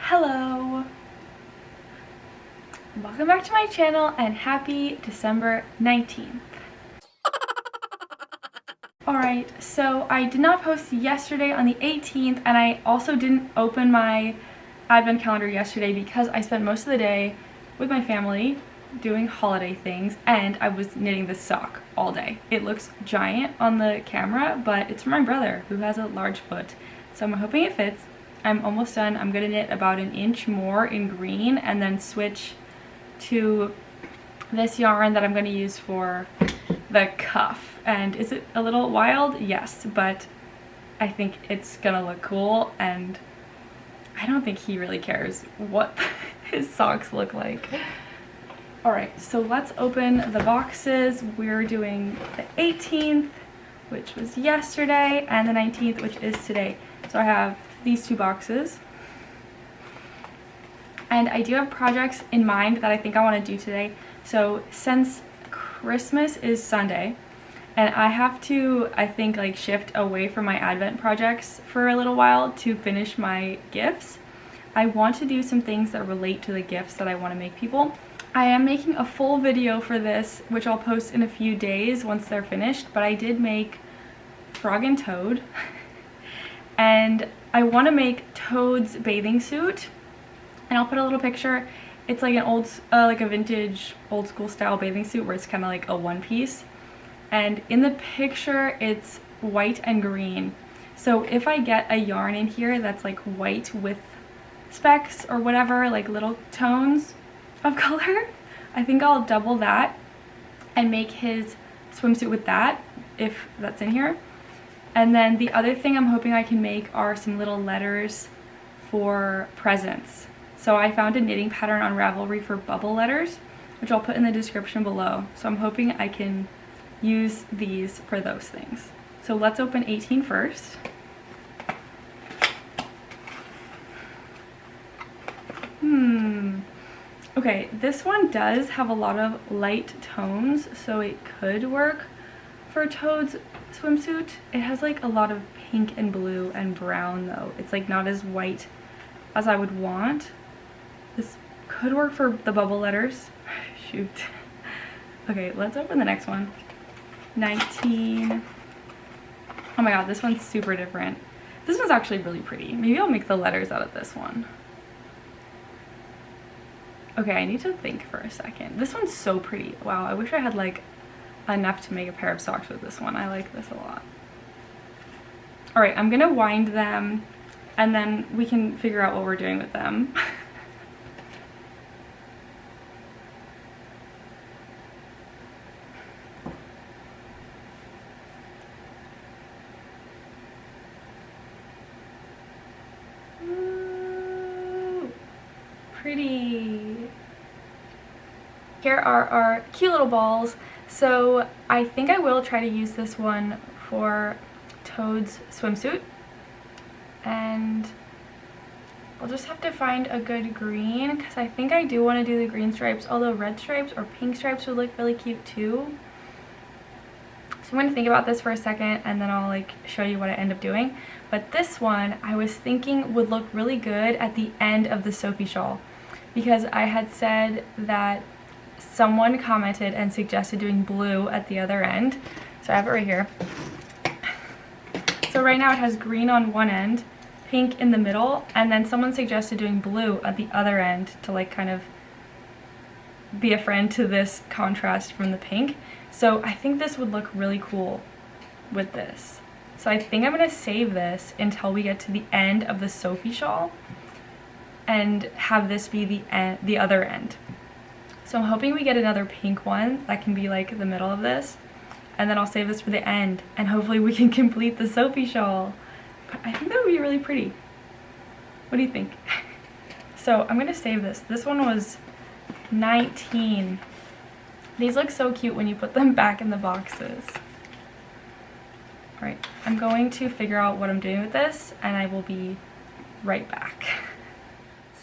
Hello! Welcome back to my channel and happy December 19th. Alright, so I did not post yesterday on the 18th, and I also didn't open my advent calendar yesterday because I spent most of the day with my family doing holiday things, and I was knitting this sock all day. It looks giant on the camera, but it's for my brother who has a large foot, so I'm hoping it fits. I'm almost done. I'm gonna knit about an inch more in green and then switch to this yarn that I'm gonna use for the cuff. And is it a little wild? Yes, but I think it's gonna look cool, and I don't think he really cares what his socks look like. Alright, so let's open the boxes. We're doing the 18th, which was yesterday, and the 19th, which is today. So I have these two boxes. And I do have projects in mind that I think I want to do today. So since Christmas is Sunday, and I have to, I think, like shift away from my Advent projects for a little while to finish my gifts, I want to do some things that relate to the gifts that I want to make people. I am making a full video for this, which I'll post in a few days once they're finished, but I did make Frog and Toad, and I want to make Toad's bathing suit, and I'll put a little picture. It's like an old, like a vintage old school style bathing suit where it's kind of like a one piece, and in the picture it's white and green. So if I get a yarn in here that's like white with specks or whatever, like little tones of color, I think I'll double that and make his swimsuit with that, if that's in here. And then the other thing I'm hoping I can make are some little letters for presents. So I found a knitting pattern on Ravelry for bubble letters, which I'll put in the description below. So I'm hoping I can use these for those things. So let's open 18 first. Okay, this one does have a lot of light tones, so it could work for Toad's swimsuit. It has like a lot of pink and blue and brown though. It's like not as white as I would want. This could work for the bubble letters. Shoot. Okay, let's open the next one. 19. Oh my god, this one's super different. This one's actually really pretty. Maybe I'll make the letters out of this one. Okay, I need to think for a second. This one's so pretty. Wow, I wish I had like enough to make a pair of socks with this one. I like this a lot. Alright, I'm gonna wind them and then we can figure out what we're doing with them. Ooh, pretty. Here are our cute little balls. So I think I will try to use this one for Toad's swimsuit, and I'll just have to find a good green because I think I do want to do the green stripes, although red stripes or pink stripes would look really cute too. So I'm going to think about this for a second and then I'll like show you what I end up doing. But this one I was thinking would look really good at the end of the Sophie shawl, because I had said that someone commented and suggested doing blue at the other end. So I have it right here. So right now it has green on one end, pink in the middle, and then someone suggested doing blue at the other end to like kind of be a friend to this contrast from the pink. So I think this would look really cool with this. So I think I'm gonna save this until we get to the end of the Sophie shawl and have this be the other end. So I'm hoping we get another pink one that can be like the middle of this, and then I'll save this for the end, and hopefully we can complete the Sophie shawl. But I think that would be really pretty. What do you think? So I'm gonna save this. This one was 19. These look so cute when you put them back in the boxes. Alright, I'm going to figure out what I'm doing with this, and I will be right back.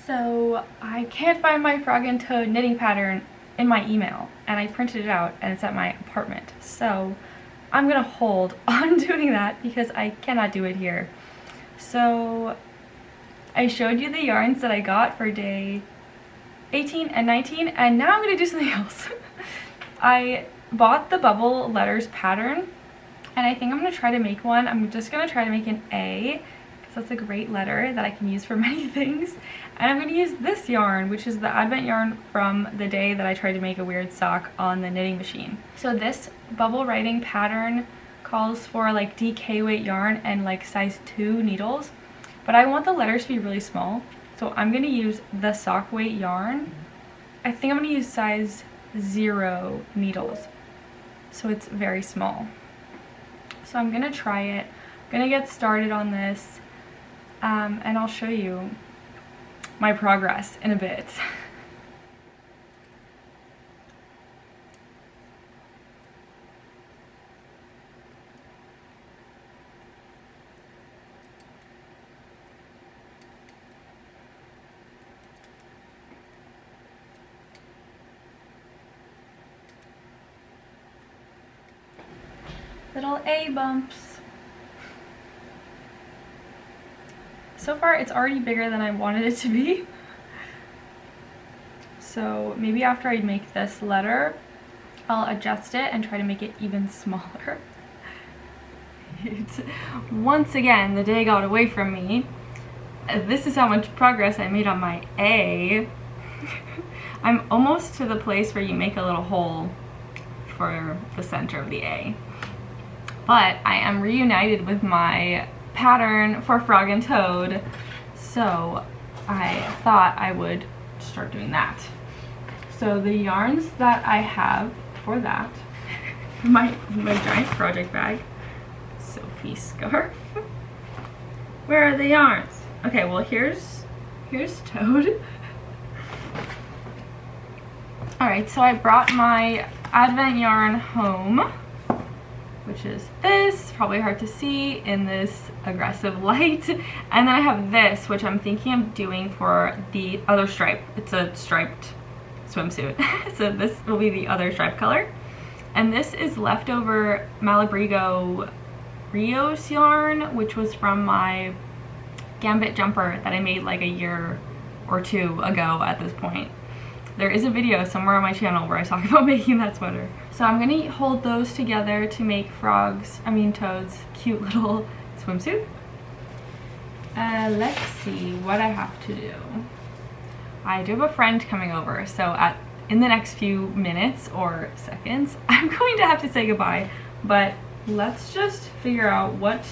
So I can't find my Frog and Toad knitting pattern in my email, and I printed it out and it's at my apartment. So I'm gonna hold on doing that because I cannot do it here. So I showed you the yarns that I got for day 18 and 19, and now I'm gonna do something else. I bought the bubble letters pattern, and I think I'm gonna try to make one. I'm just gonna try to make an A, because that's a great letter that I can use for many things. And I'm gonna use this yarn, which is the Advent yarn from the day that I tried to make a weird sock on the knitting machine. So this bubble writing pattern calls for like DK weight yarn and like size 2 needles, but I want the letters to be really small, so I'm gonna use the sock weight yarn. I think I'm gonna use size 0 needles, so it's very small. So I'm gonna try it. I'm gonna get started on this, and I'll show you my progress in a bit. Little A bumps. So far it's already bigger than I wanted it to be. So maybe after I make this letter, I'll adjust it and try to make it even smaller. Once again, the day got away from me. This is how much progress I made on my A. I'm almost to the place where you make a little hole for the center of the A. But I am reunited with my pattern for Frog and Toad, so I thought I would start doing that. So the yarns that I have for that, my giant project bag, Sophie scarf. Where are the yarns? Okay, well here's Toad. Alright, so I brought my Advent yarn home, which is this, probably hard to see in this aggressive light. And then I have this, which I'm thinking of doing for the other stripe. It's a striped swimsuit. So this will be the other stripe color. And this is leftover Malabrigo Rios yarn, which was from my Gambit jumper that I made like a year or 2 ago at this point. There is a video somewhere on my channel where I talk about making that sweater. So I'm gonna hold those together to make Toad's cute little swimsuit. Let's see what I have to do. I do have a friend coming over, so in the next few minutes or seconds, I'm going to have to say goodbye, but let's just figure out what,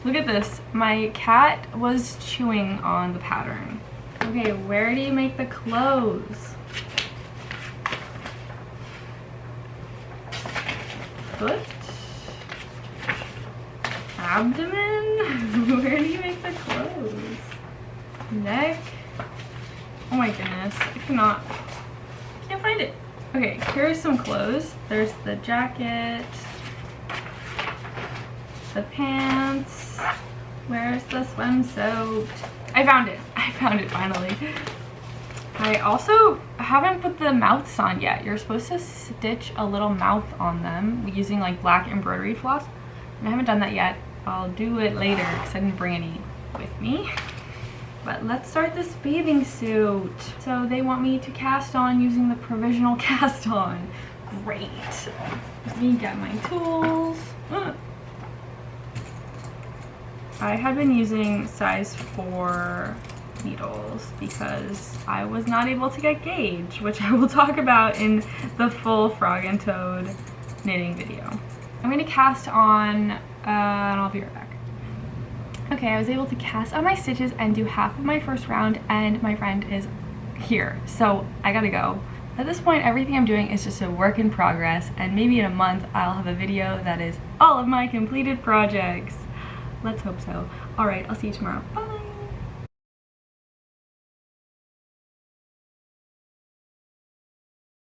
look at this. My cat was chewing on the pattern. Okay, where do you make the clothes? Foot, abdomen, where do you make the clothes? Neck, oh my goodness, I can't find it. Okay, here's some clothes. There's the jacket, the pants, where's the swimsuit? I found it finally. I also haven't put the mouths on yet. You're supposed to stitch a little mouth on them using like black embroidery floss. And I haven't done that yet. I'll do it later because I didn't bring any with me. But let's start this bathing suit. So they want me to cast on using the provisional cast on. Great. Let me get my tools. I had been using size 4 needles because I was not able to get gauge, which I will talk about in the full Frog and Toad knitting video. I'm going to cast on, and I'll be right back. Okay, I was able to cast on my stitches and do half of my first round, and my friend is here, so I gotta go. At this point, everything I'm doing is just a work in progress, and maybe in a month I'll have a video that is all of my completed projects. Let's hope so. Alright, I'll see you tomorrow. Bye!